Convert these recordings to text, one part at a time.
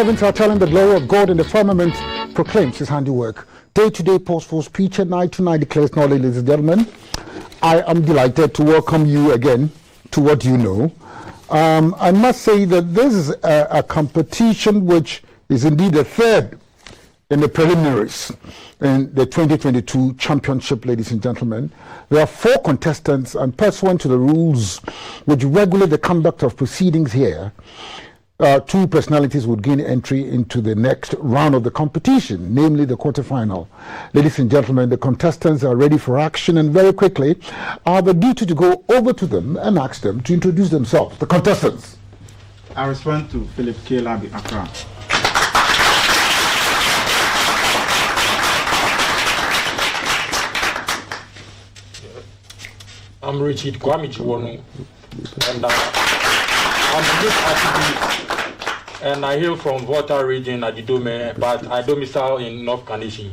heavens are telling the glory of God, and the firmament proclaims his handiwork. Day-to-day pause speech, and night to night declares knowledge, ladies and gentlemen. I am delighted to welcome you again to What You Know. I must say that this is a competition which is indeed the third in the preliminaries in the 2022 championship, ladies and gentlemen. There are 4 contestants, and pursuant to the rules which regulate the conduct of proceedings here, 2 personalities would gain entry into the next round of the competition, namely the quarterfinal. Ladies and gentlemen, the contestants are ready for action, and very quickly, I have a duty to go over to them and ask them to introduce themselves. The contestants. I respond to Philip K. Labi Accra. I'm Richard Kwame Chiwonu, and I'm a youth activist, and I hail from Volta region at Didome, but I domicile in North Kaneshie.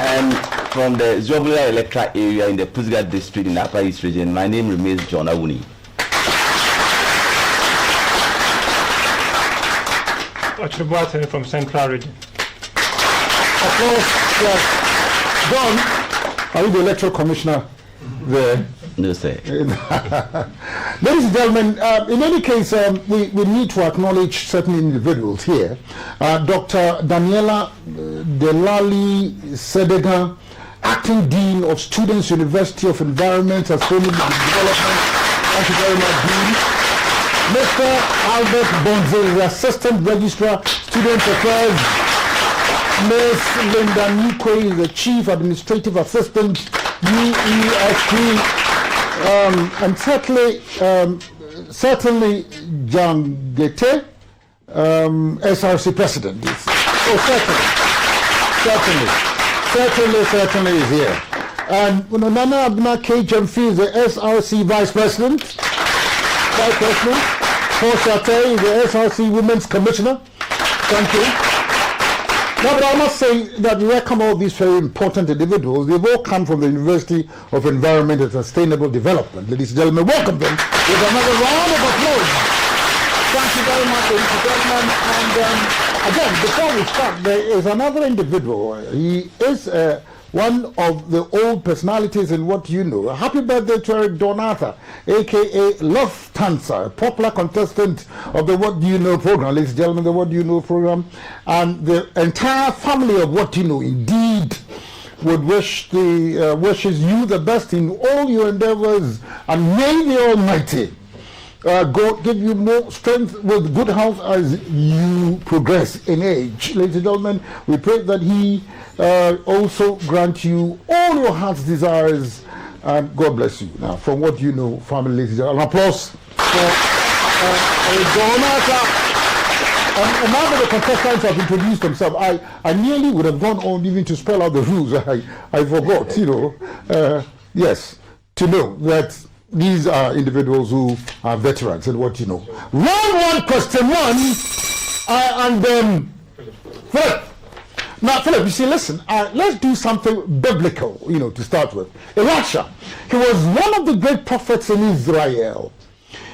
And from the Zobula electoral area in the Pusgat district in the Upper East region, my name remains John Awuni. Ochibuate from Central region. Applause. John, are you the electoral commissioner there? No, sir. Ladies and gentlemen, in any case, we need to acknowledge certain individuals here. Dr. Daniela Delali Sedega, Acting Dean of Students University of Environment and Sustainable Development. Thank you very much, Dean. Mr. Albert Bonze, the Assistant Registrar, Student Affairs. Ms. Linda Nikwe is the Chief Administrative Assistant, UESP, and certainly John Gete, SRC President. Certainly is here. And Nana Abna KHMF is the SRC Vice President. Paul Chate is the SRC Women's Commissioner. Thank you. Now, but I must say that we welcome all these very important individuals. They've all come from the University of Environment and Sustainable Development. Ladies and gentlemen, welcome them with another round of applause. Thank you very much, ladies and gentlemen. And again, before we start, there is another individual. He is one of the old personalities in What You Know. Happy birthday to Eric Donata, a.k.a. Lufthansa, a popular contestant of the What You Know program. Ladies and gentlemen, the What You Know program. And the entire family of What You Know indeed would wishes you the best in all your endeavors, and may the Almighty God give you more strength with good health as you progress in age. Ladies and gentlemen, we pray that He also grant you all your heart's desires, and God bless you. Now, from What You Know, family, ladies and gentlemen, an applause for Donata. And now that the contestants have introduced themselves, I nearly would have gone on even to spell out the rules. I forgot, yes, to know that these are individuals who are veterans and What You Know. Round 1, question 1, and Philip. Now, Philip, you see, listen, let's do something biblical, to start with. Elisha, he was one of the great prophets in Israel.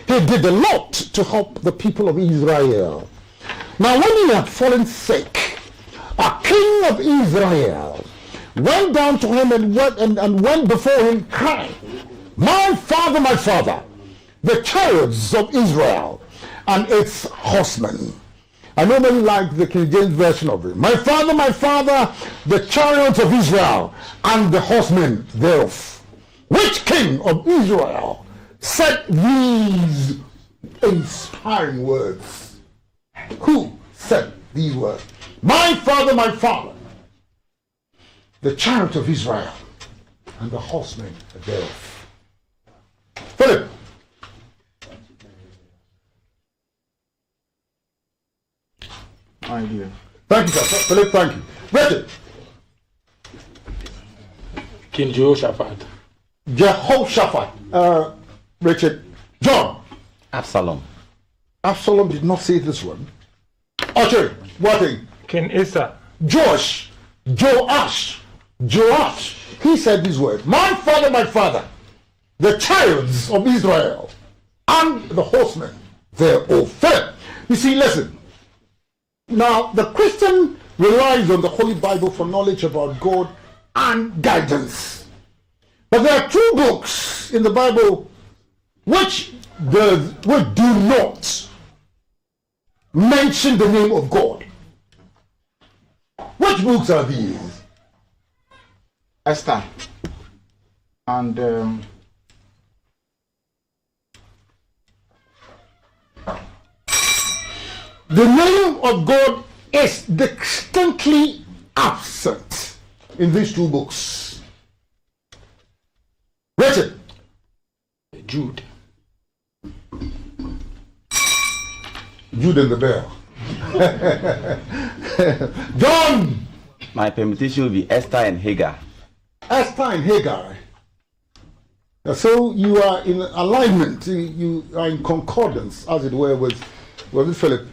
He did a lot to help the people of Israel. Now, when he had fallen sick, a king of Israel went down to him and went before him crying, my father, the chariots of Israel and its horsemen. I normally like the King James version of it. My father, the chariots of Israel and the horsemen thereof. Which king of Israel said these inspiring words? Who said these words? My father, the chariots of Israel and the horsemen thereof. Philip. Idea. Thank you, sir. Philip, thank you. Richard. King Jehoshaphat. Richard. John. Absalom. Absalom did not say this one. Archer, what thing? King Asa. Joash. He said these words. My father, the chariots of Israel and the horsemen thereof. You see, listen. Now, the Christian relies on the Holy Bible for knowledge about God and guidance. But there are two books in the Bible which do not mention the name of God. Which books are these? Esther and the name of God is distinctly absent in these two books. Richard. Jude. Jude and the Bell. John. My permutation will be Esther and Hagar. Esther and Hagar. So you are in alignment, you are in concordance, as it were, with Philip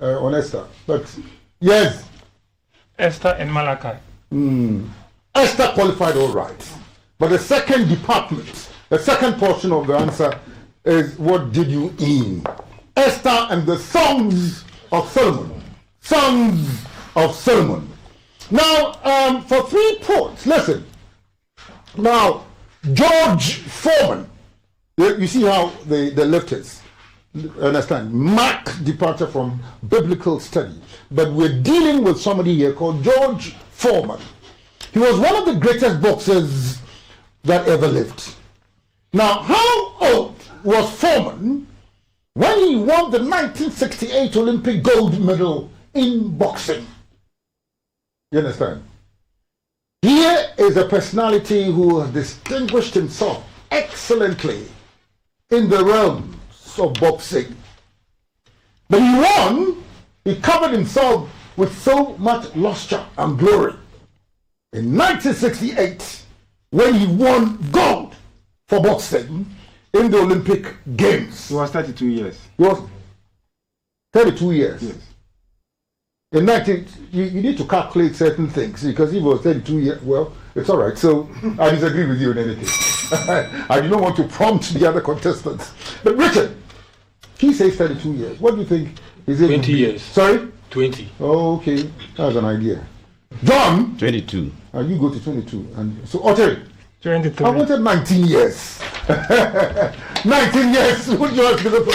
on Esther. But yes. Esther and Malachi. Esther qualified all right. But the second department, the second portion of the answer is what did you in? Esther and the Songs of Solomon. Songs of Solomon. Now, for 3 points, listen. Now, George Foreman, you see how the left is. Understand? Marked departure from biblical study. But we're dealing with somebody here called George Foreman. He was one of the greatest boxers that ever lived. Now, how old was Foreman when he won the 1968 Olympic gold medal in boxing? You understand? Here is a personality who has distinguished himself excellently in the realms of boxing. But he won, he covered himself with so much luster and glory. In 1968, when he won gold for boxing in the Olympic Games. he was 32 years. He was 32 years. Yes. In 19, you need to calculate certain things because he was 32 years. Well, it's all right. So I disagree with you on anything. I do not want to prompt the other contestants. But Richard, he says 32 years. What do you think? Is it 20 years. Sorry? 20. Oh, okay. That's an idea. John, 22. you go to 22. And so, Ottery, 23. I wanted 19 years. 19 years. What do you want to do for me?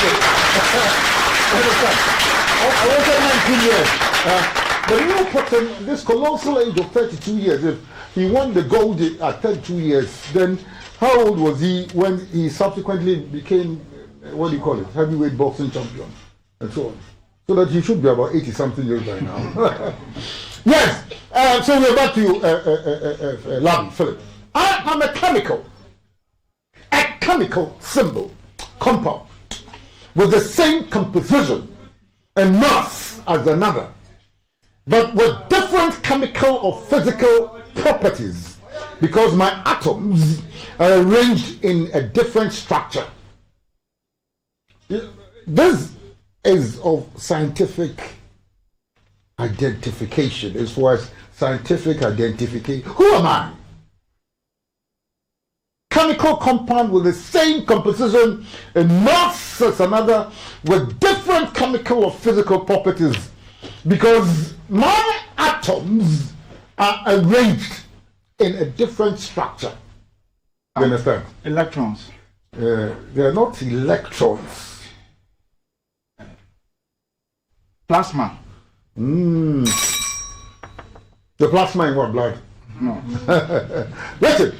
I wanted 19 years. But you put him this colossal age of 32 years. If he won the gold at 32 years, then how old was he when he subsequently became, what do you call it, heavyweight boxing champion and so on? So that he should be about 80 something years by now. Yes. So we're back to you, Labi, Philip. I am a chemical symbol, compound, with the same composition and mass as another, but with different chemical or physical properties, because my atoms are arranged in a different structure. This is of scientific identification. As far as scientific identification, who am I? Chemical compound with the same composition and mass as another, with different chemical or physical properties, because my atoms are arranged in a different structure. You understand? Electrons. They are not electrons. Plasma. The plasma in what, blood? No. Listen,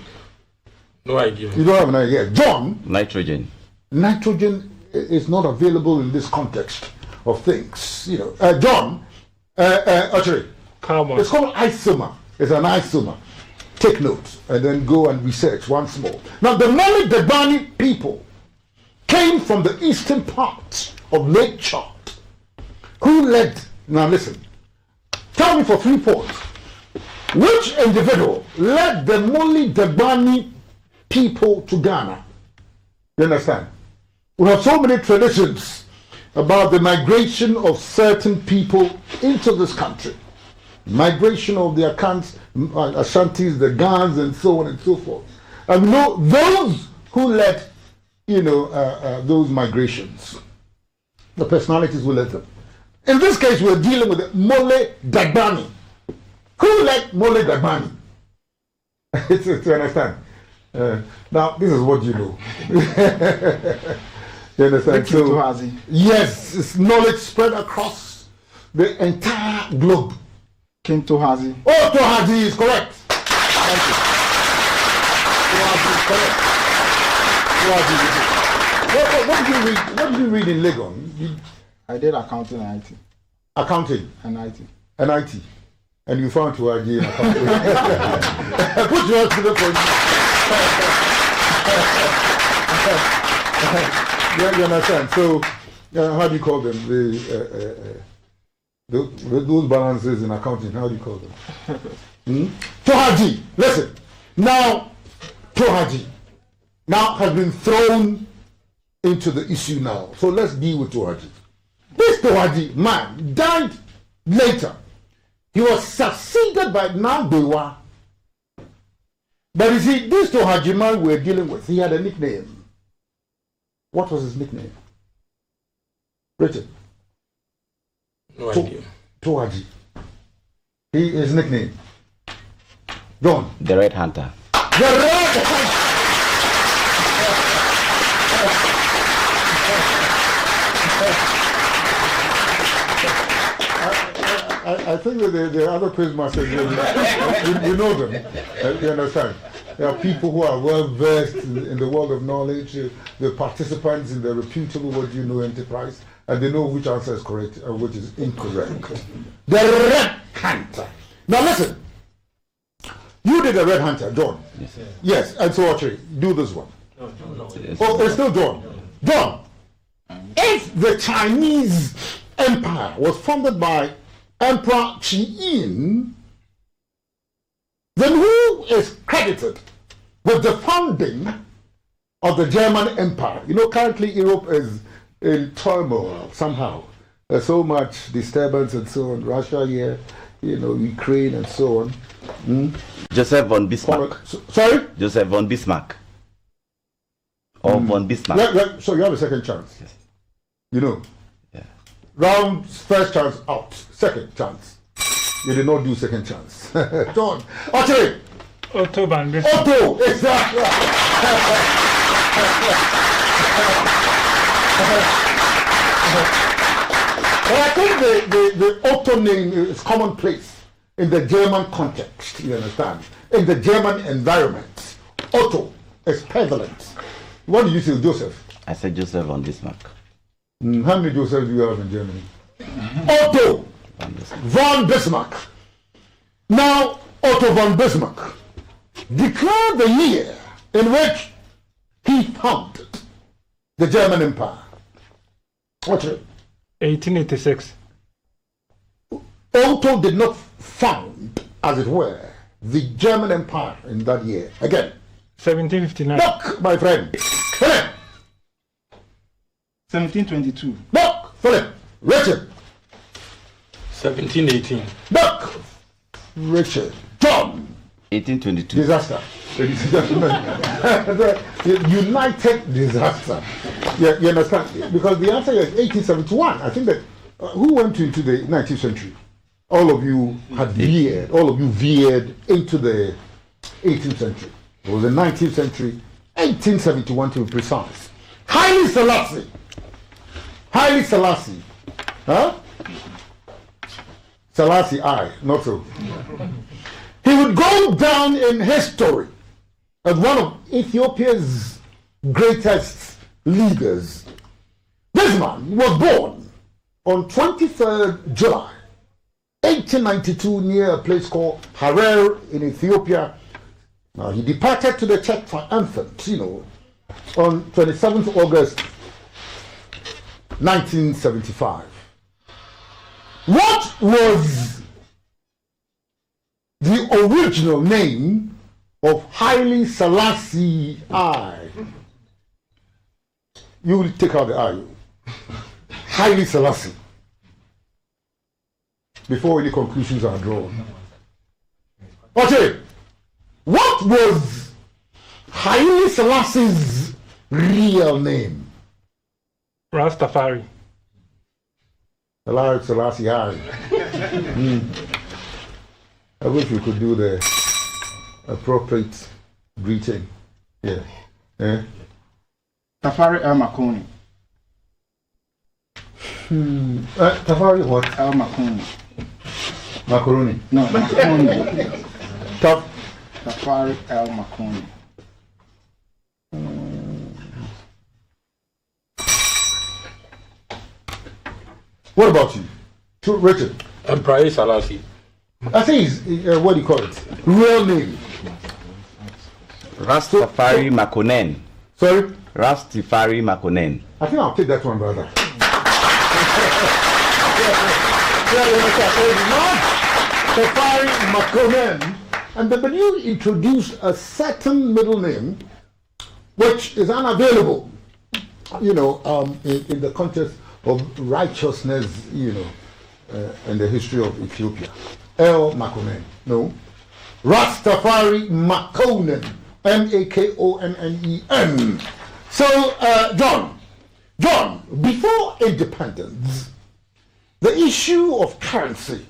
No idea. you don't have an idea. John, Nitrogen. nitrogen is not available in this context of things. You know, John, actually, Carbon. it's called isomer. It's an isomer. Take note and then go and research once more. Now, the Mali Debani people came from the eastern part of Lake Chad. Who led? Now listen. Tell me for 3 points. Which individual led the Mali Debani people to Ghana? You understand? We have so many traditions about the migration of certain people into this country. Migration of the Akans, Ashantis, the Gans, and so on and so forth. And we know those who led, those migrations. The personalities will let them. In this case, we're dealing with Mole Dagbani. Who like Mole Dagbani? To understand. Now, this is what you know. You understand? So, yes, it's knowledge spread across the entire globe. King Tohazi. Oh, Tohazi is correct. Thank you. Tohazi is correct. Tohazi is correct. What did you read in Legon? I did accounting and IT. Accounting And IT. and IT. And you found Tohazi in accounting. Put your hands together for you understand? So, how do you call them? Those balances in accounting, how do you call them? Tohaji, listen. Now, Tohaji now has been thrown into the issue now. So let's deal with Tohaji. This Tohaji man died later. He was succeeded by Nambewa. But you see, this Tohaji man we're dealing with, he had a nickname. What was his nickname? Richard? No idea. Tohaji. His nickname. John. The Red Hunter. The Red Hunter. I think that the other quiz masters, you know them. You understand? There are people who are well versed in the world of knowledge, the participants in the reputable What Do You Know enterprise, and they know which answer is correct and which is incorrect. The Red Hunter. Now listen, you did the Red Hunter, John. Yes, sir. Yes, and so actually, do this one. No. Oh, it's still John. John, if the Chinese Empire was founded by Emperor Qi Yin, then who is credited with the founding of the German Empire? You know, currently Europe is in turmoil somehow. There's so much disturbance and so on. Russia here, you know, Ukraine and so on. Joseph von Bismarck. Sorry? Joseph von Bismarck. Or von Bismarck. Yeah, so you have a second chance. Yes. You know. Yeah. Round first chance out. Second chance. You did not do second chance. John. Actually. Otto van Bismarck. Otto. Exactly. But I think the Otto name is commonplace in the German context. You understand? In the German environment, Otto is prevalent. What did you say, Joseph? I said Joseph von Bismarck. How many Josephs do you have in Germany? Otto von Bismarck. Now, Otto von Bismarck declared the year in which he founded the German Empire. What's it? 1886. Otto did not found, as it were, the German Empire in that year. Again. 1759. Look, my friend. Philip. 1722. Look, Philip. Richard. 1718. Look, Richard. John. 1822. Disaster. Ladies and gentlemen. The United disaster. You understand? Because the answer is 1871. I think that who went into the 19th century? All of you had veered. All of you veered into the 18th century. It was the 19th century, 1871 to be precise. Haile Selassie. Haile Selassie. Huh? Selassie I, not so. He would go down in history as one of Ethiopia's greatest leaders. This man was born on 23rd July, 1892, near a place called Harar in Ethiopia. Now, he departed to the church triumphant, on 27th August, 1975. What was the original name of Haile Selassie I? You will take out the I. Haile Selassie. Before any conclusions are drawn. Okay. What was Haile Selassie's real name? Rastafari. Hello, Selassie. Hi. I wish we could do the appropriate greeting. Yeah. Yeah. Tafari El Makoni. Tafari what? El Makoni. Macaroni. No, Makoni. Taf. Tafari El Makoni. What about you? Richard. Emperor Selassie. I think it's, what do you call it? Real name. Rastafari Makonnen. Sorry? Rastafari Makonnen. I think I'll take that one, brother. Safari Makonnen. And then you introduce a certain middle name which is unavailable, in the context of righteousness, in the history of Ethiopia. El Makonnen. No. Rastafari Makonnen. Makonnen. So, John, before independence, the issue of currency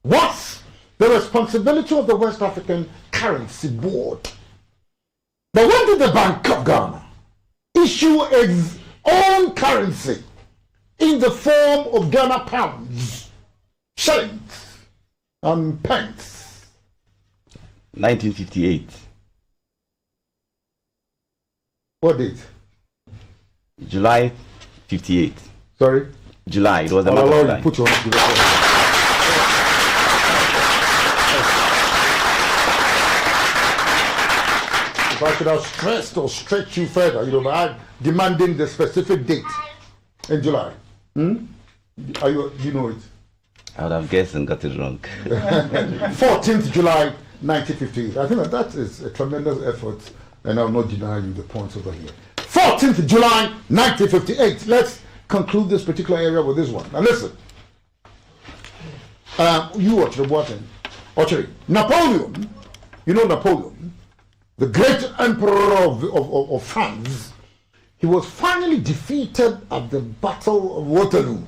was the responsibility of the West African Currency Board. But when did the Bank of Ghana issue its own currency in the form of Ghana pounds, shillings, and pence? 1958. What date? July 58. Sorry? July. It was a I'll month of allow you July. to put your hand to If I should have stressed or stretched you further, by demanding the specific date in July. Do you know it? I would have guessed and got it wrong. 14th July 1958. I think that is a tremendous effort, and I'll not deny you the points over here. 14th July 1958. Let's conclude this particular area with this one. Now listen. You watch the button. Napoleon, Napoleon, the great emperor of France, he was finally defeated at the Battle of Waterloo.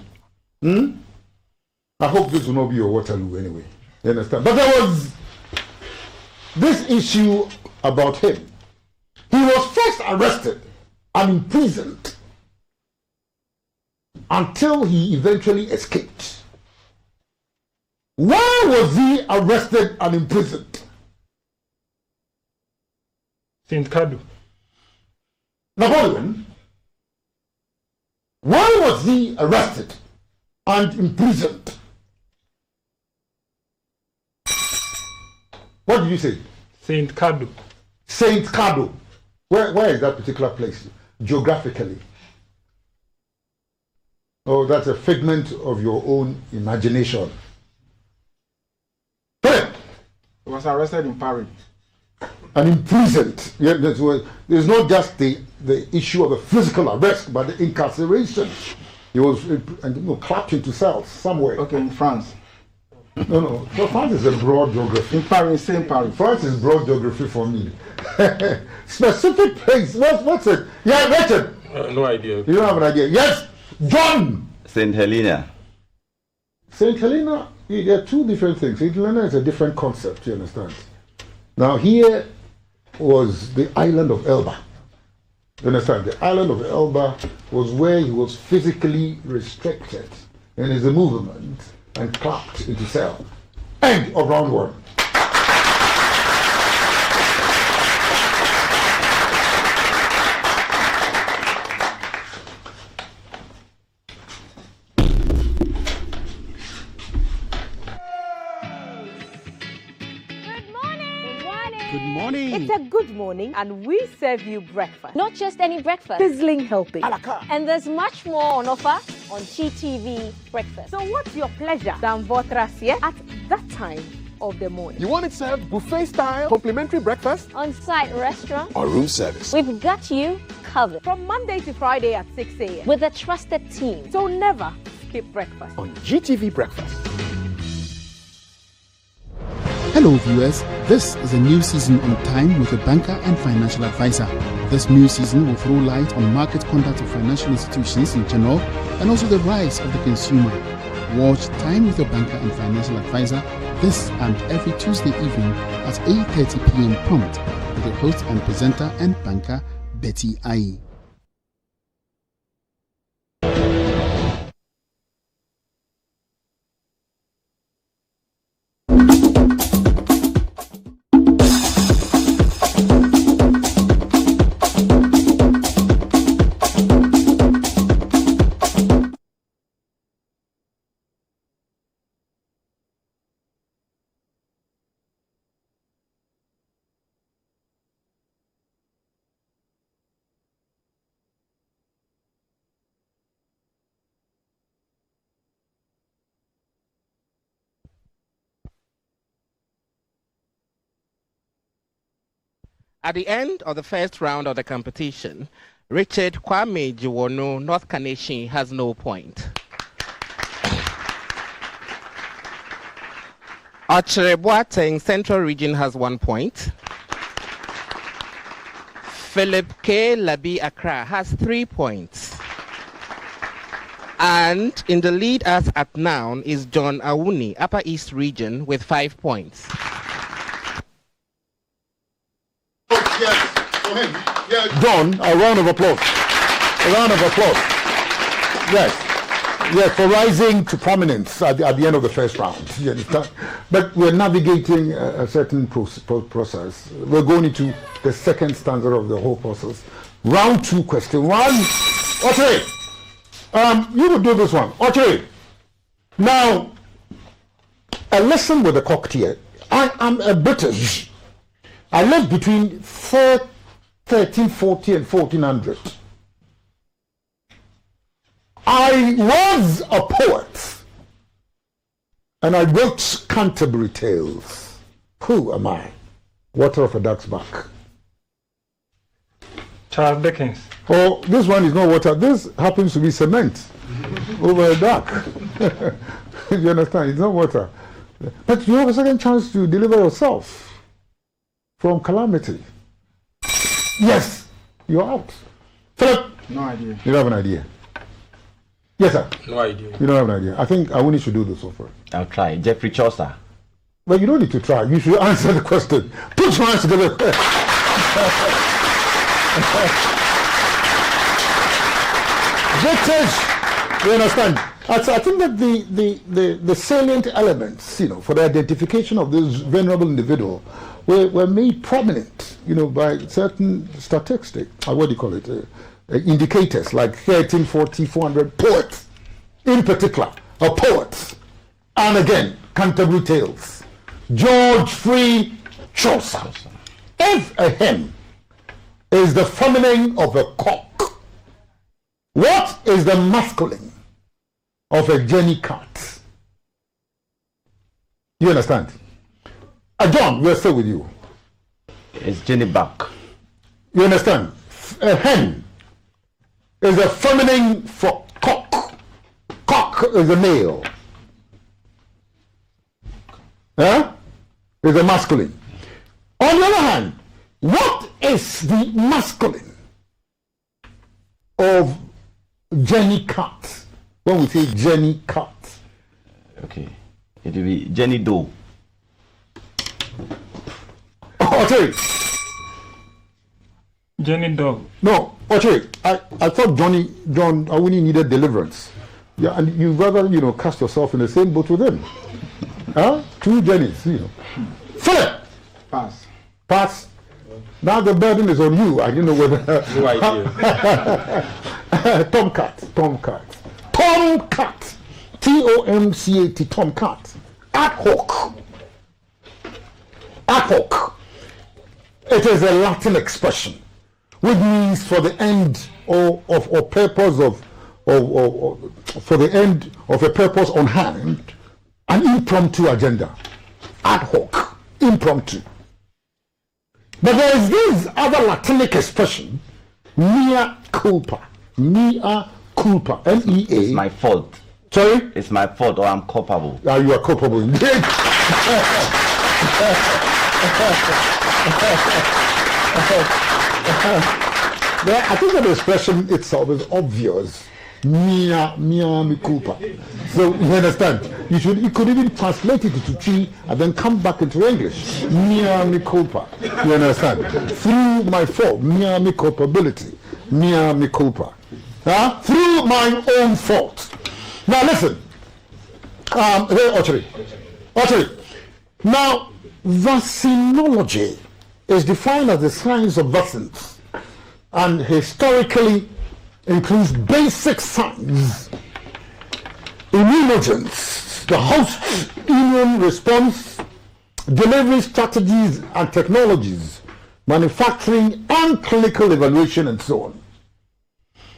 I hope this will not be your Waterloo anyway. You understand? But there was this issue about him. He was first arrested and imprisoned until he eventually escaped. Why was he arrested and imprisoned? Saint Kadu. Napoleon, why was he arrested and imprisoned? What did you say? Saint Kadu. Saint Kadu. Where is that particular place geographically? Oh, that's a figment of your own imagination. Philip! He was arrested in Paris. And imprisoned. Yeah, there's not just the issue of the physical arrest, but the incarceration. He was clapped into cells somewhere. Okay, in France. No. So France is a broad geography. In Paris, same Paris. France is broad geography for me. Specific place. What's it? Yeah, Richard. No idea. You don't have an idea. Yes, John. St. Helena. St. Helena. There are two different things. St. Helena is a different concept. You understand? Now here was the island of Elba. You understand? The island of Elba was where he was physically restricted in his movement and clapped into cell. End of round one. Good morning. It's a good morning, and we serve you breakfast. Not just any breakfast. Sizzling healthy. And there's much more on offer on GTV breakfast. So what's your pleasure than Votras here at that time of the morning? You want it served buffet style, complimentary breakfast, On-site restaurant. or room service? We've got you covered From Monday to Friday at 6 a.m. with a trusted team. So never skip breakfast. On GTV breakfast. Hello viewers, this is a new season on Time with a banker and financial advisor. This new season will throw light on market conduct of financial institutions in general and also the rise of the consumer. Watch Time with Your Banker and Financial Advisor this and every Tuesday evening at 8:30 p.m. prompt with your host and presenter and banker, Betty Ai. At the end of the first round of the competition, Richard Kwame Jiwono, North Kaneshie, has no point. Ochere Boateng, Central Region, has 1 point. Philip K. Labi Accra has 3 points. And in the lead as at now is John Awuni, Upper East Region, with 5 points. Yes, for him. Yes. John, a round of applause. A round of applause. Yes. Yes, for rising to prominence at the end of the first round. You understand? But we're navigating a certain process. We're going into the second stanza of the whole process. Round 2, question 1. Ochere, you will do this one. Ochere, now, a lesson with the cocktail. I am a British. I lived between 1340 and 1400. I was a poet and I wrote Canterbury Tales. Who am I? Water of a Duck's Back. Charles Dickens. Oh, this one is not water. This happens to be cement over a duck. You understand? It's not water. But you have a second chance to deliver yourself from calamity. Yes, you're out. Philip? No idea. You don't have an idea? Yes, sir. No idea. You don't have an idea. I think Awuni should do this one for you. I'll try. Jeffrey Chaucer. But you don't need to try. You should answer the question. Put your hands together. British, you understand? I think that the salient elements, for the identification of this venerable individual were made prominent, by certain statistics, what do you call it, indicators like 1340, 400 poets, in particular, a poet, and again, Canterbury Tales, George Free Chaucer. If a hen is the feminine of a cock, what is the masculine of a Jenny cat? You understand? John, we're still with you. It's Jenny Buck. You understand? A hen is a feminine for cock. Cock is a male. Huh? Is a masculine. On the other hand, what is the masculine of Jenny cat? When we say Jenny cat. Okay. It will be Jenny Doe. Okay. Jenny Dog. No, okay. I thought John Awuni needed deliverance. Yeah, and you rather, cast yourself in the same boat with him. Huh? 2 Jennies, Philip! Pass. Pass. Now the burden is on you. I didn't know whether. No idea. Tomcat. Tomcat. Tomcat. Tomcat. Ad hoc. Ad hoc. It is a Latin expression which means for the end or purpose for the end of a purpose on hand, an impromptu agenda. Ad hoc. Impromptu. But there is this other Latinic expression, mea culpa. Mea culpa. M-E-A. It's my fault. Sorry? It's my fault, or I'm culpable. You are culpable indeed. I think that the expression itself is obvious. mea culpa. So you understand? You could even translate it to Chi and then come back into English. Mea culpa. You understand? Through my fault, mea culpability, mea culpa. Through my own fault. Now listen. Hey, Ochiri. Now, vaccinology is defined as the science of vaccines and historically includes basic signs, immunogens, the host's immune response, delivery strategies and technologies, manufacturing and clinical evaluation, and so on.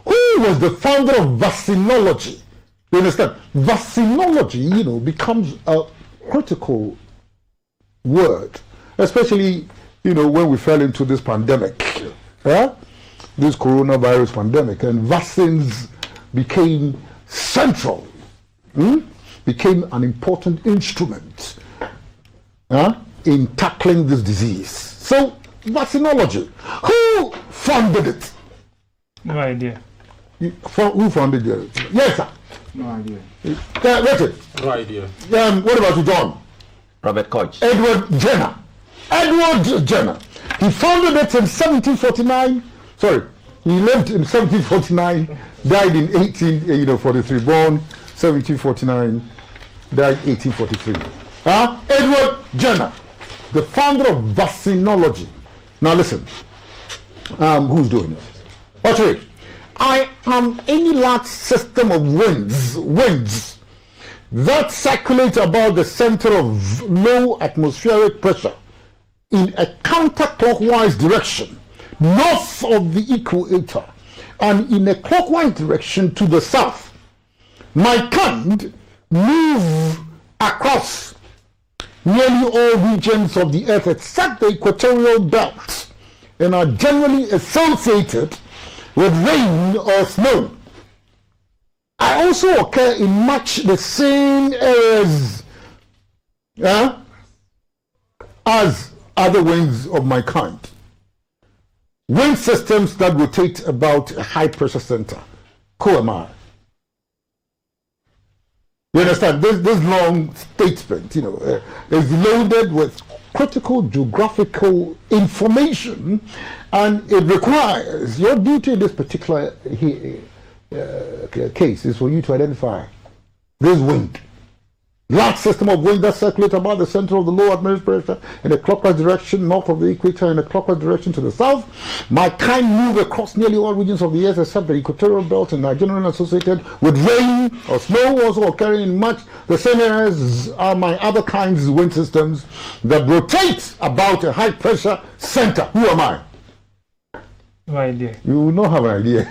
Who was the founder of vaccinology? You understand? Vaccinology, becomes a critical word, especially, when we fell into this pandemic, this coronavirus pandemic, and vaccines became central, became an important instrument in tackling this disease. So, vaccinology, who funded it? No idea. Who funded it? Yes, sir. No idea. Richard. No idea. What about you, John? Robert Koch. Edward Jenner. He founded it in 1749. Sorry, he lived in 1749, died in 1843. Born 1749, died 1843. Edward Jenner, the founder of vaccinology. Now listen, who's doing it? Watch it. I am any large system of winds that circulate about the center of low atmospheric pressure in a counterclockwise direction north of the equator and in a clockwise direction to the south. My kind move across nearly all regions of the earth except the equatorial belt and are generally associated with rain or snow. I also occur in much the same areas as other winds of my kind. Wind systems that rotate about a high pressure center. Who am I? You understand? This long statement, is loaded with critical geographical information, and it requires your duty in this particular case is for you to identify this wind. Large system of wind that circulate about the center of the low atmospheric pressure in a clockwise direction north of the equator in a clockwise direction to the south. My kind move across nearly all regions of the earth except the equatorial belt and are generally associated with rain or snow, also occurring in much the same areas are my other kinds of wind systems that rotate about a high pressure center. Who am I? No idea. You will not have an idea.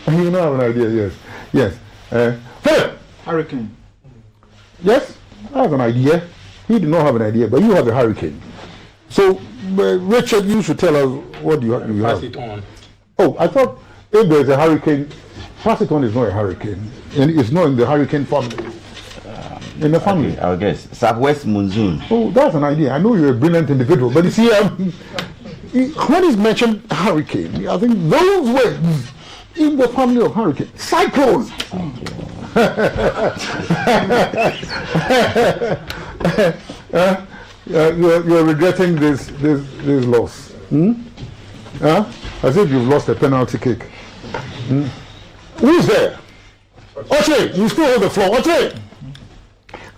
You will not have an idea, yes. Philip! Hurricane. Yes, I have an idea. He did not have an idea, but you have a hurricane. So, Richard, you should tell us what you have. Pass it on. Oh, I thought if there's a hurricane, pass it on is not a hurricane. And it's not in the hurricane family. In the family. Okay, I'll guess. Southwest monsoon. Oh, that's an idea. I know you're a brilliant individual, but you see, when he's mentioned hurricane, I think those words in the family of hurricane. Cyclone. You're regretting this loss. As if you've lost a penalty kick. Who's there? Oche, you still hold the floor. Oche!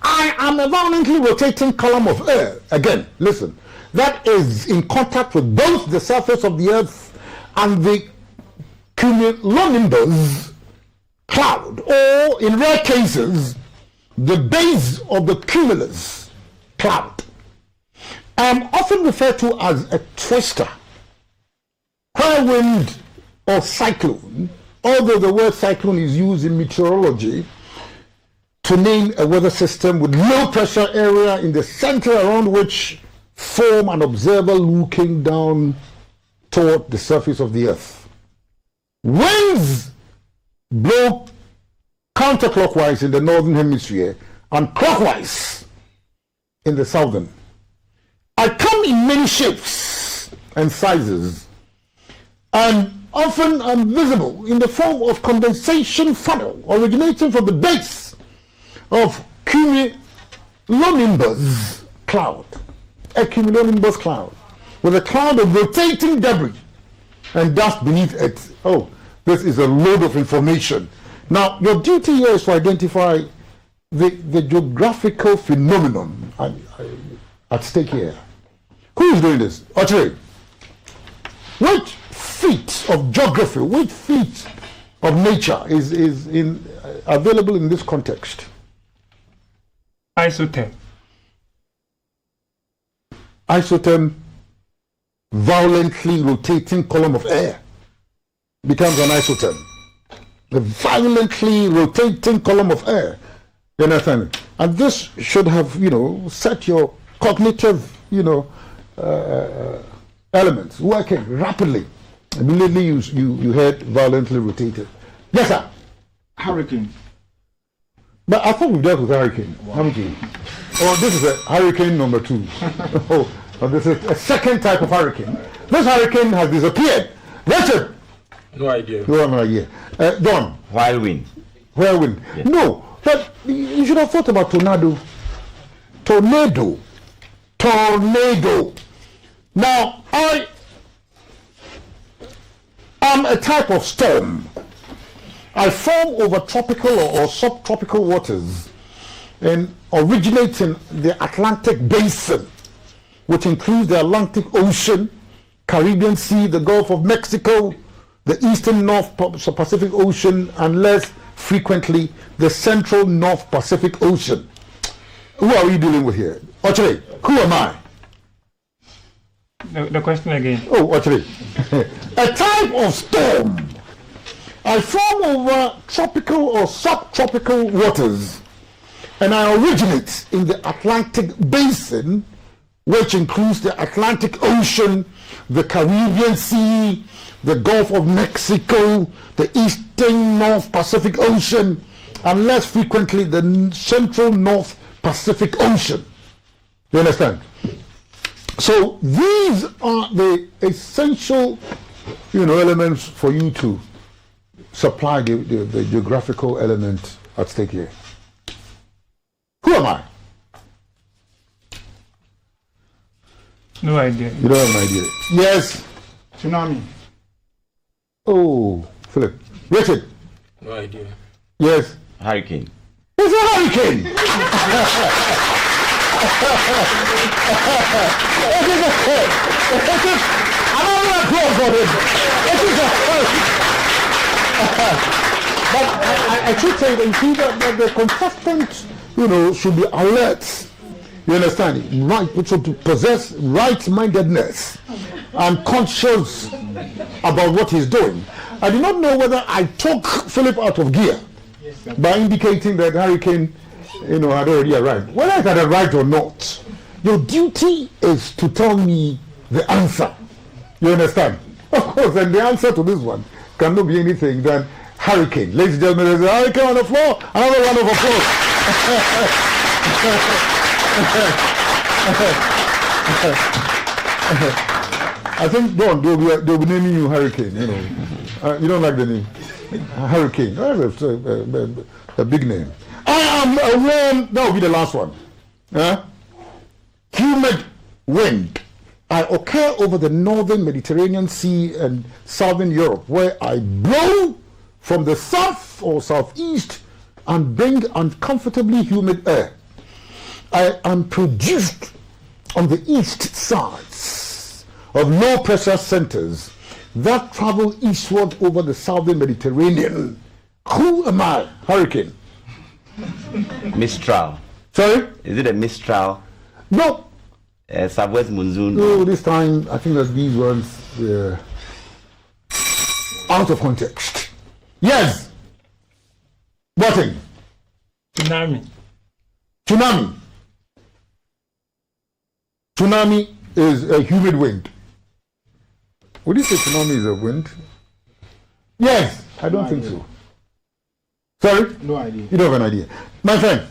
I am a violently rotating column of air. Again, listen. That is in contact with both the surface of the earth and the cumulonimbus cloud, or in rare cases, the base of the cumulus cloud. I am often referred to as a twister, whirlwind, or cyclone, although the word cyclone is used in meteorology to name a weather system with low pressure area in the center around which form an observer looking down toward the surface of the earth. Winds blow counterclockwise in the northern hemisphere and clockwise in the southern. I come in many shapes and sizes and often visible in the form of condensation funnel originating from the base of cumulonimbus cloud, a cumulonimbus cloud, with a cloud of rotating debris and dust beneath it. Oh, this is a load of information. Now, your duty here is to identify the geographical phenomenon at stake here. Who is doing this? Ochre, which feat of geography, which feat of nature is available in this context? Isotherm. Isotherm, violently rotating column of air, becomes an isotherm. The violently rotating column of air. You understand? And this should have, set your cognitive, elements working rapidly. Immediately you heard violently rotated. Yes, sir. Hurricane. But I thought we dealt with hurricane. Haven't we? Oh, this is a hurricane number 2. Oh, this is a second type of hurricane. This hurricane has disappeared. Richard. No idea. You have no idea. Don. Whirlwind. Whirlwind. Yes. No, but you should have thought about tornado. Tornado. Now, I am a type of storm. I form over tropical or subtropical waters and originate in the Atlantic Basin, which includes the Atlantic Ocean, Caribbean Sea, the Gulf of Mexico, the Eastern North Pacific Ocean, and less frequently the Central North Pacific Ocean. Who are we dealing with here? Ochre, who am I? The question again. Oh, Ochre. A type of storm. I form over tropical or subtropical waters, and I originate in the Atlantic Basin, which includes the Atlantic Ocean, the Caribbean Sea, the Gulf of Mexico, the Eastern North Pacific Ocean, and less frequently the Central North Pacific Ocean. You understand? So these are the essential, elements for you to supply the geographical element at stake here. Who am I? No idea. You don't have an idea. Yes. Tsunami. Oh, Philip. Richard. No idea. Yes. Hurricane. It's a hurricane. Another applause for him. It is a hurricane. But I should say that you see that the contestants, should be alert. You understand? Right, which should possess right-mindedness and conscious about what he's doing. I do not know whether I took Philip out of gear by indicating that hurricane, had already arrived. Whether it had arrived or not, your duty is to tell me the answer. You understand? Of course, and the answer to this one cannot be anything than hurricane. Ladies and gentlemen, there's a hurricane on the floor. Another round of applause. I think, Don, they'll be naming you Hurricane, you don't like the name? Hurricane. That's a big name. I am a warm, that will be the last one. Humid wind. I occur over the northern Mediterranean Sea and southern Europe, where I blow from the south or southeast and bring uncomfortably humid air. I am produced on the east sides of low pressure centers that travel eastward over the southern Mediterranean. Who am I? Hurricane. Mistral. Sorry? Is it a Mistral? No. Southwest monsoon. No, this time I think that these ones out of context. Yes. What? Tsunami. Tsunami is a humid wind. Would you say tsunami is a wind? Yes. I don't think so. Sorry? No idea. You don't have an idea. My friend,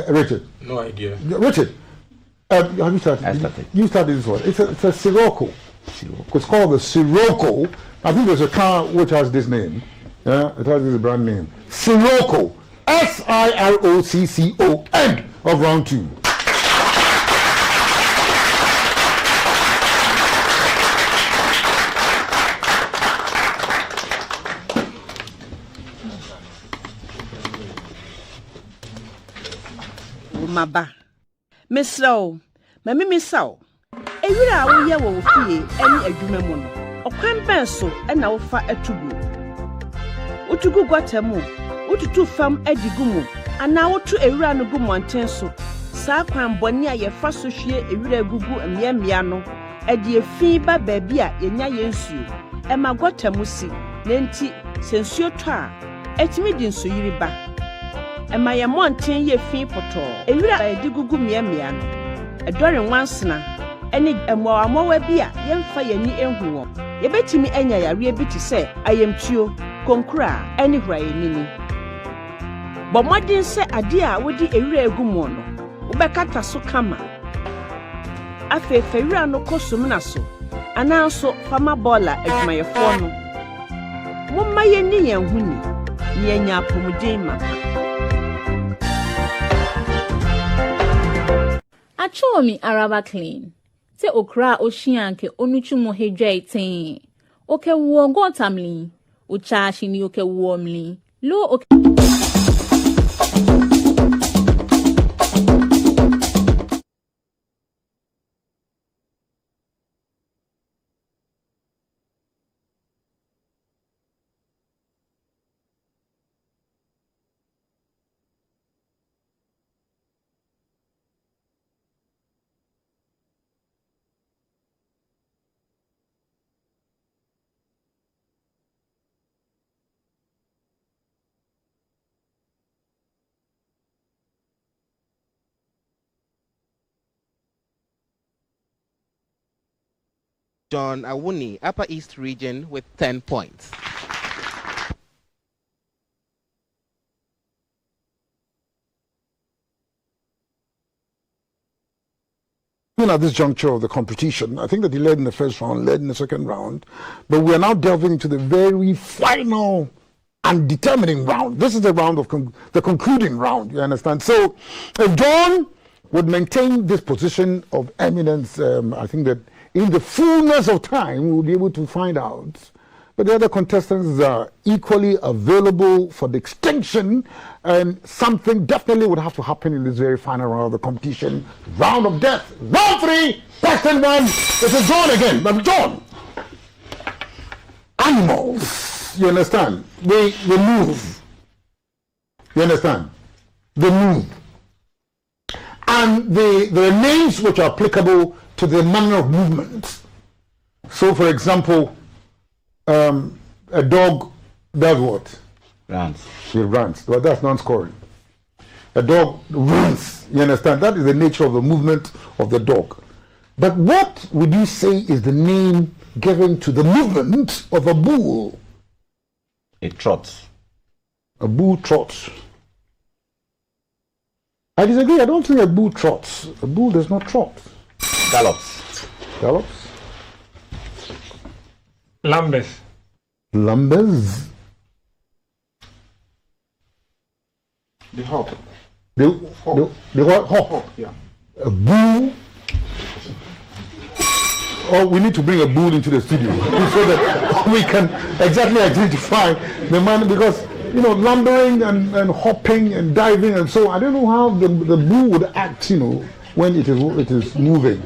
Richard. No idea. Richard, have you started? I started. You started this one. It's a sirocco. It's called the Sirocco. I think there's a car which has this name. Yeah, it has this brand name. Sirocco. Sirocco. End of round 2. Maba. Misro. Mami misao. Ewira wo ye wo fie ani adwuma mu no. Okwan ben so na wo fa atugu. Utugu gwatemu. Ututu fam adigu mu. Ana wotu ewira no gu monten so. Saa kwan boni a ye fa so hwie ewira gugu emiamia no. Edi efi ba baabi a yenya yensuo. Ema gwatemu si. Nenti sensuo to a etimi di nso yiri ba. Ema ye monten ye fi poto. Ewira edigugu miamia no. Edore wansena ene emwawa bi a yemfa yani enhu wo. Yebetimi enya yare bi ti se ayemtuo, konkura ene huraye nini. Bo modin se ade a wodi ewira egumo no. Wobekata so kama. Afefe ewira no kosum na so. Ananso fama bola adwumayefo no. Momma yeni yenhuni. Yenya apomuden ma. Achomi araba clean. Se okra oshianke onuchumo hedwaitin. Oke wo gotamli. Uchashi ni oke womli. Lo oke John Awuni, Upper East Region, with 10 points. At this juncture of the competition, I think that he led in the first round, led in the second round, but we are now delving into the very final and determining round. This is the round of the concluding round, you understand? So if John would maintain this position of eminence, I think that in the fullness of time, we will be able to find out. But the other contestants are equally available for the extinction, and something definitely would have to happen in this very final round of the competition. Round of death. Round 3, question 1. This is John again. But John, animals, you understand? They move. You understand? They move. And there are names which are applicable to the manner of movement. So, for example, a dog does what? Runs. He runs. Well, that's non-scoring. A dog runs. You understand? That is the nature of the movement of the dog. But what would you say is the name given to the movement of a bull? It trots. A bull trots. I disagree. I don't think a bull trots. A bull does not trot. Gallops. Gallops. Lumbers. Lumbers. The hop. The what? Hop. Yeah. A bull. Oh, we need to bring a bull into the studio so that we can exactly identify the man, because you know, lumbering and hopping and diving and so on. I don't know how the bull would act, you know, when it is moving.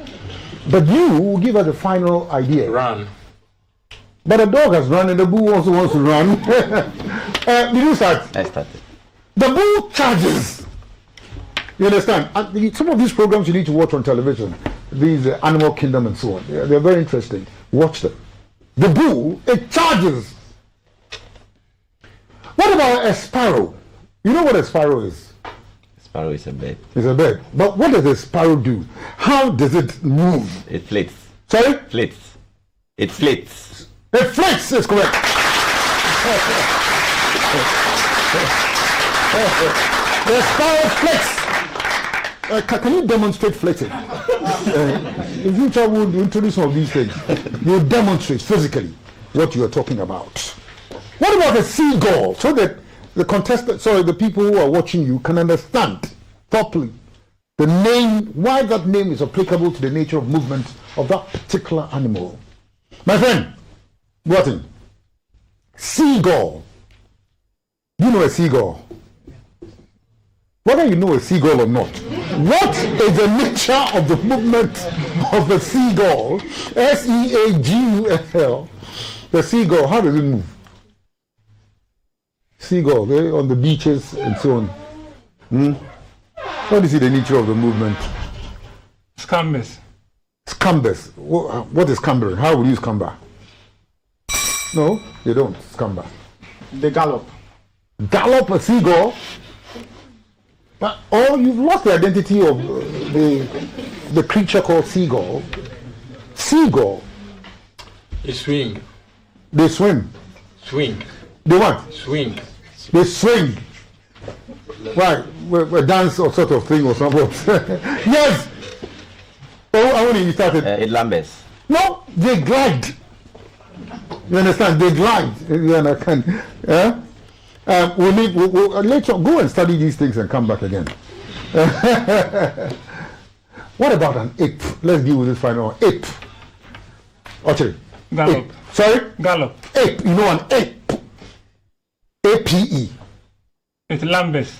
But you will give us the final idea. Run. But a dog has run and the bull also wants to run. Did you start? I started. The bull charges. You understand? Some of these programs you need to watch on television. These Animal Kingdom and so on. They're very interesting. Watch them. The bull, it charges. What about a sparrow? You know what a sparrow is? Sparrow is a bird. It's a bird. But what does a sparrow do? How does it move? It flits. Sorry? Flits. It flits. It flits is correct. The sparrow flits. Can you demonstrate flitting? in future we'll introduce some of these things. You demonstrate physically what you are talking about. What about a seagull? So that the people who are watching you can understand properly the name, why that name is applicable to the nature of movement of that particular animal. My friend, Watson, seagull. You know a seagull. Whether you know a seagull or not, what is the nature of the movement of a seagull? S-E-A-G-U-L. The seagull, how does it move? Seagull, on the beaches and so on. What is the nature of the movement? Scambers. Scambers. What is scambering? How will you scamber? No, they don't scamber. They gallop. Gallop a seagull? Or you've lost the identity of the creature called seagull. Seagull. They swing. They swim. Swing. They what? Swing. They swing. Right, a dance or sort of thing or something. Yes. Oh, I want you started. It lambers. No, they glide. You understand? They glide. You understand? Yeah. We'll later go and study these things and come back again. What about an ape? Let's deal with this final one. Ape. Actually. Gallop. Ape. Sorry? Gallop. Ape. You know an ape. A-P-E. It lambers.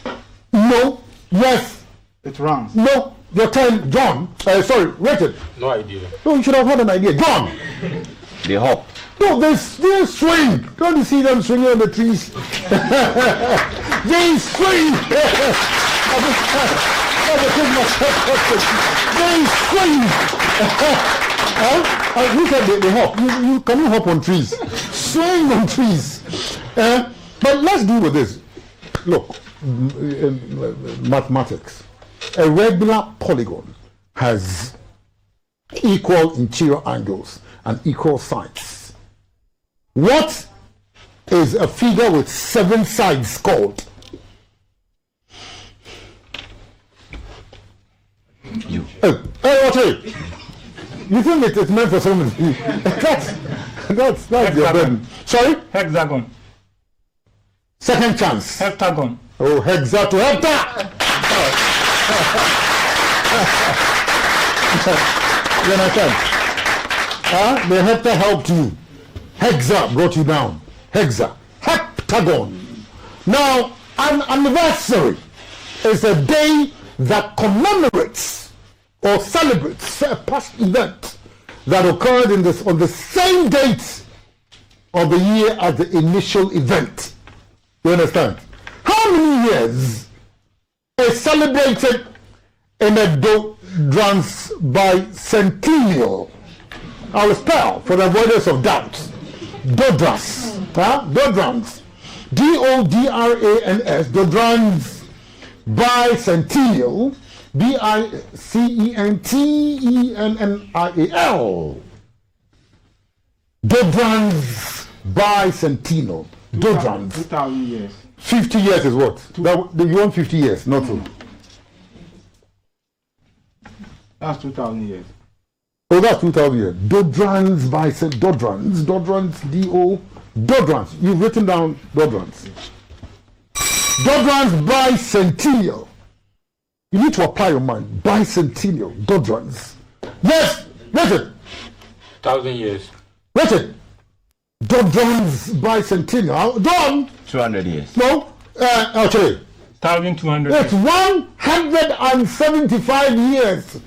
No. Yes. It runs. No. Your time, John. Sorry, Richard. No idea. No, you should have had an idea. John. They hop. No, they swing. Don't you see them swinging on the trees? They swing. They swing. Who said they hop? You can you hop on trees? Swing on trees. But let's deal with this. Look, mathematics. A regular polygon has equal interior angles and equal sides. What is a figure with 7 sides called? You. Hey, okay. You think it is meant for somebody? That's your burden. Sorry? Hexagon. Second chance. Heptagon. Oh, hexa to hecta. You understand? The hecta helped you. Hexa brought you down. Hexa. Heptagon. Now, an anniversary is a day that commemorates or celebrates a past event that occurred on the same date of the year as the initial event. You understand? How many years is celebrated in a Dodrans bicentennial? I will spell for the avoidance of doubt. Dodras. Dodrans. D-O-D-R-A-N-S. Dodrans bicentennial. B-I-C-E-N-T-E-N-N-I-A-L. Dodrans bicentennial. Dodrans. 2,000 years. 50 years is what? You want 50 years, not so. That's 2,000 years. Oh, that's 2,000 years. Dodrans bicentennial. Dodrans, D-O. Dodrans. You've written down Dodrans. Dodrans bicentennial. You need to apply your mind. Bicentennial. Dodrans. Yes! Richard! 1,000 years. Richard! Dodrans bicentennial. John! 200 years. No? Actually. 1,200 It's 175 years.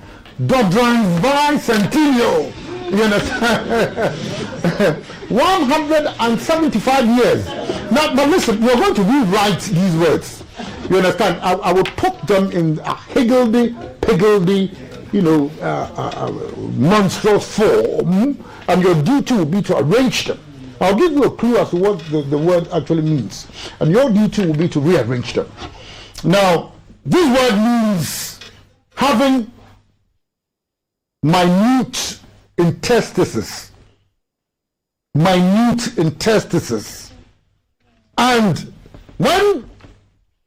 Dodrans bicentennial. You understand? 175 years. Now, but listen, you're going to rewrite these words. You understand? I will put them in a higgledy-piggledy, monstrous form, and your duty will be to arrange them. I'll give you a clue as to what the word actually means, and your duty will be to rearrange them. Now, this word means having minute interstices. Minute interstices. And when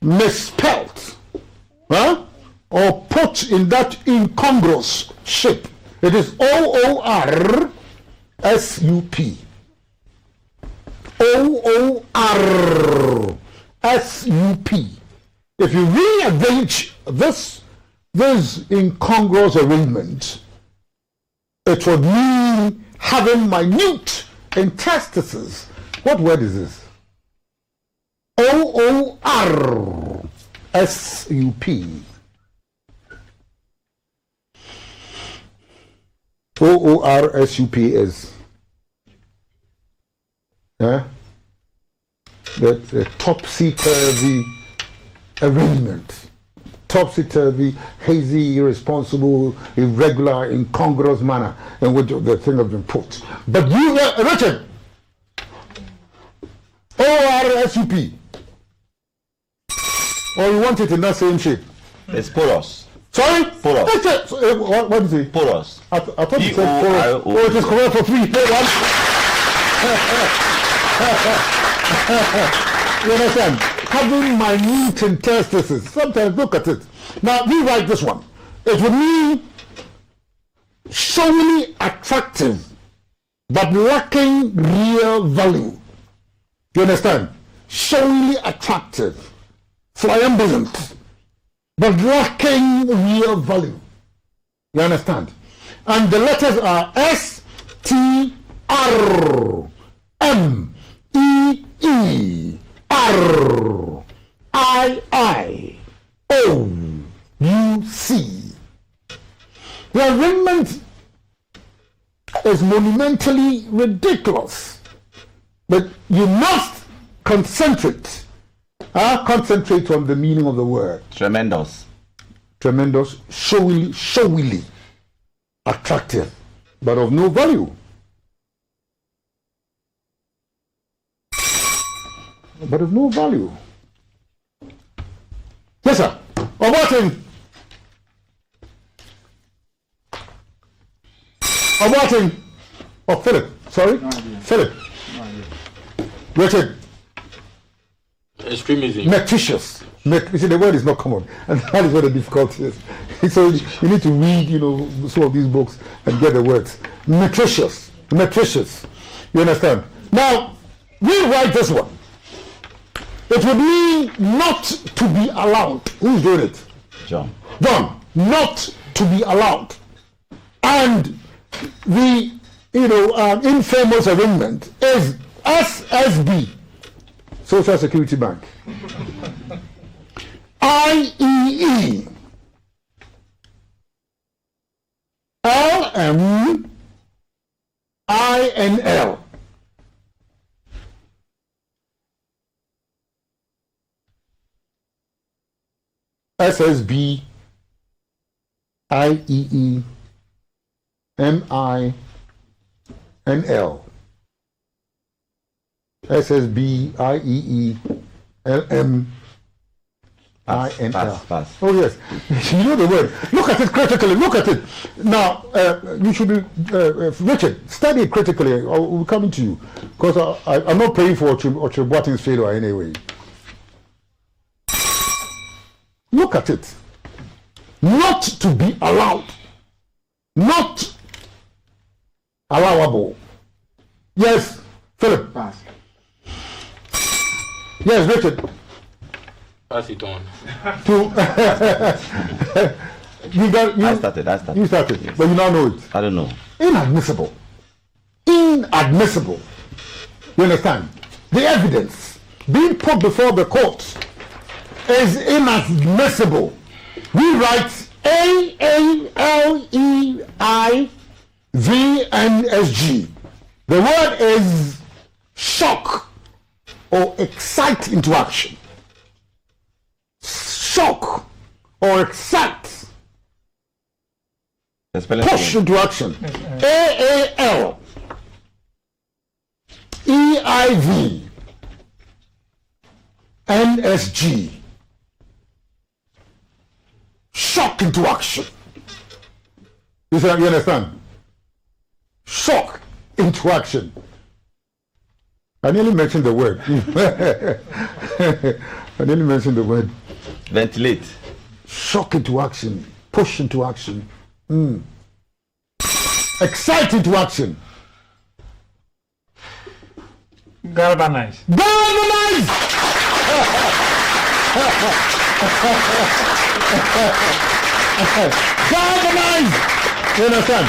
misspelt, or put in that incongruous ship. It is OORSUP. OORSUP. If you rearrange this incongruous arrangement, it would mean having minute interstices. What word is this? OORSUP. OORSUP is the topsy-turvy arrangement. Topsy-turvy, hazy, irresponsible, irregular, incongruous manner in which the thing has been put. But you, Richard, ORSUP, or you want it in that same shape? It's porous. Sorry? Porous. What is it? Porous. I thought you said porous. Oh, it is correct for 3. You understand? Having minute interstices. Sometimes look at it. Now rewrite this one. It would mean showily attractive but lacking real value. You understand? Showily attractive, flamboyant, but lacking real value. You understand? And the letters are S, T, R, M, E, E, R, I, O, U, C. The arrangement is monumentally ridiculous, but you must concentrate on the meaning of the word. Tremendous. Tremendous, showily attractive, but of no value. But of no value. Yes, sir. Aborting. Oh, Philip. Sorry? No idea. Philip. No idea. Richard. Extremism. Metricious. You see, the word is not common, and that is what the difficulty is. So you need to read, some of these books and get the words. Metricious. You understand? Now, rewrite this one. It would mean not to be allowed. Who's doing it? John. Not to be allowed. And the infamous arrangement is SSB, Social Security Bank. IEE, LMINL. SSB, IEE, MINL. SSB, IEE, LMINL. Pass. Oh yes, you know the word. Look at it critically. Look at it. Now, you should be, Richard, study it critically. We're coming to you. Because I'm not praying for Ochibuating's failure anyway. Look at it. Not to be allowed. Not allowable. Yes, Philip. Pass. Yes, Richard. Pass it on. I started. You started, yes. But you now know it. I don't know. Inadmissible. You understand? The evidence being put before the court is inadmissible. We write AALEIVNSG. The word is shock or excite into action. Shock or excite. Push into action. AALEIVNSG. Shock into action. You understand? Shock into action. I nearly mentioned the word. Ventilate. Shock into action. Push into action. Excite into action. Galvanize. Galvanize! Galvanize! You understand?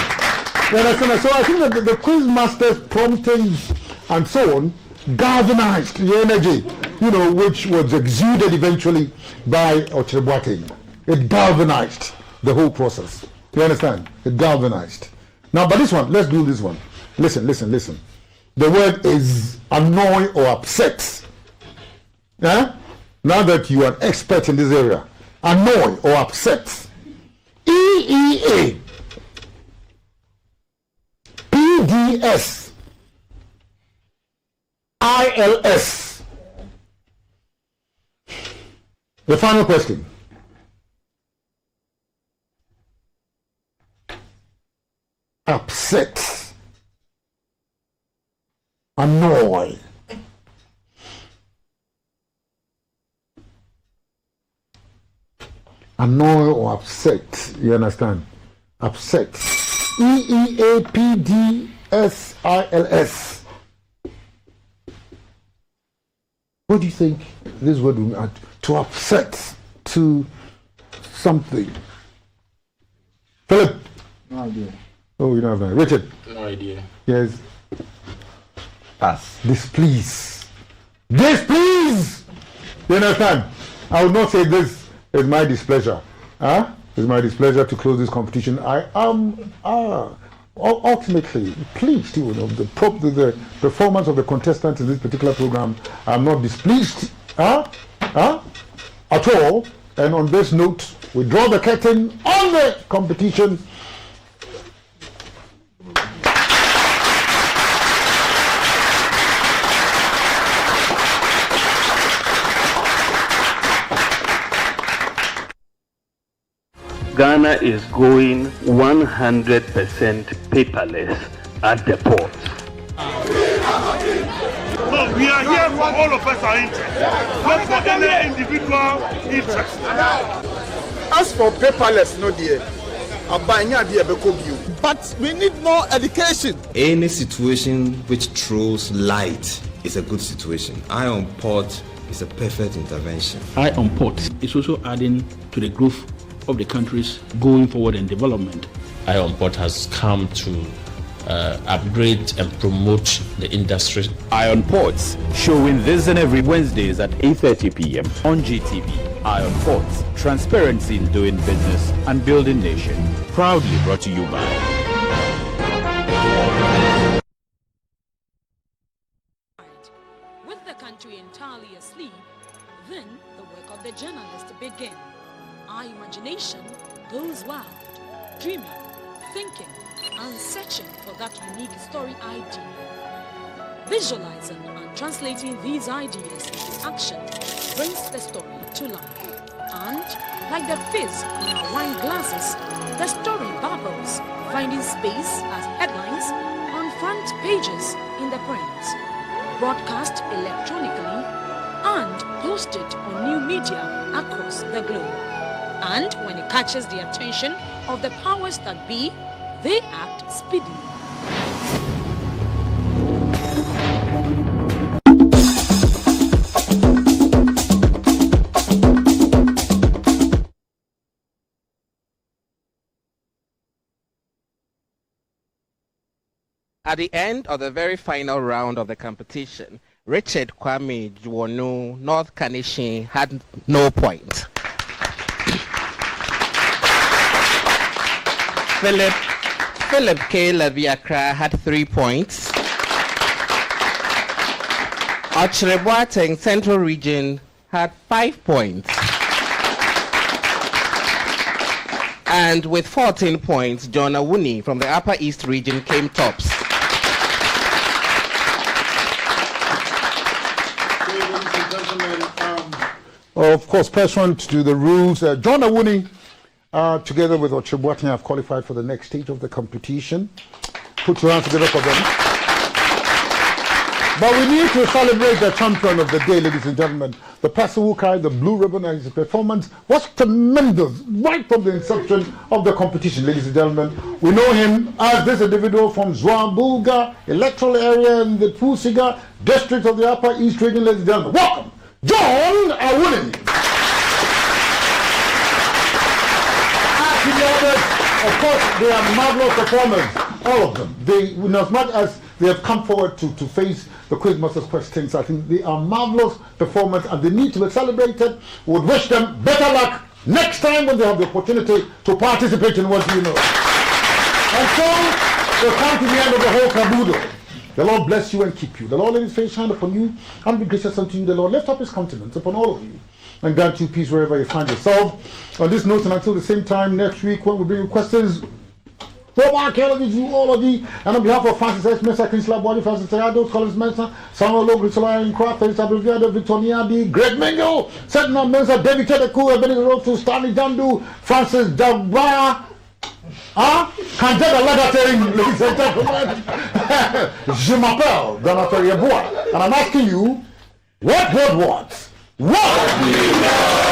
You understand? So I think that the quiz master's promptings and so on galvanized the energy, which was exuded eventually by Ochebwate. It galvanized the whole process. You understand? It galvanized. Now, but this one, let's do this one. Listen. The word is annoy or upset. Yeah? Now that you are an expert in this area, annoy or upset. EEA, PDS, ILS. The final question. Upset, annoy, or upset. You understand? Upset. EEAPDSILS. What do you think this word will mean? To upset, to something. Philip. No idea. Oh, you don't have that. Richard. No idea. Yes. Pass. Displease. Displease! You understand? I would not say this is my displeasure. It's my displeasure to close this competition. I am ultimately pleased of the performance of the contestants in this particular program. I'm not displeased at all. And on this note, we draw the curtain on the competition. Ghana is going 100% paperless at the port. No, we are here for all of us our interest, not for any individual interest. As for paperless, no dear. But we need more education. Any situation which throws light is a good situation. Iron Port is a perfect intervention. Iron Port is also adding to the growth of the countries going forward in development. Iron Port has come to upgrade and promote the industry. Iron Ports, showing this and every Wednesdays at 8:30 p.m. on GTV. Iron Ports, transparency in doing business and building nation. Proudly brought to you by. With the country entirely asleep, then the work of the journalist begins. Our imagination goes wild, dreaming, thinking, and searching for that unique story idea. Visualizing and translating these ideas into action brings the story to life. And, like the fizz in our wine glasses, the story bubbles, finding space as headlines on front pages in the print, broadcast electronically, and posted on new media across the globe. And when it catches the attention of the powers that be, they act speedily. At the end of the very final round of the competition, Richard Kwame Juwonu, North Kanishin, had no point. Philip K. Leviakra had 3 points. Ochrebwateng Central Region had 5 points. And with 14 points, John Awuni from the Upper East Region came tops. Of course, pursuant to the rules, John Awuni, together with Ochebwateng, have qualified for the next stage of the competition. Put your hands together for them. But we need to celebrate the champion of the day, ladies and gentlemen. the person who carried the blue ribbon, and his performance was tremendous right from the inception of the competition, ladies and gentlemen. We know him as this individual from Zwambulga electoral area in the Pusiga district of the Upper East Region, ladies and gentlemen. Welcome, John Awuni. Of course, they are marvelous performers, all of them. They, in as much as they have come forward to face the Quizmasters questions, I think they are marvelous performers and they need to be celebrated. We would wish them better luck next time when they have the opportunity to participate in What Do You Know. And so, we'll come to the end of the whole caboodle. The Lord bless you and keep you. The Lord let his face shine upon you and be gracious unto you. The Lord lift up his countenance upon all of you and grant you peace wherever you find yourself. On this note, and until the same time next week when we bring you questions, all of you, and on behalf of Francis S. Mesa, Kinsler Body, Francis Terado, Collins Mesa, Samuel Lowe, Richard Craft, Felix Abreviado, Victoria D, Greg Mingo, Sedna Mensa, David Tedeku, Ebenezer Road to Stanley Jandu, Francis Dagbaya, Kanjada Lagatering, ladies and gentlemen. Je m'appelle Donateur Yeboah, and I'm asking you, what? What do you know?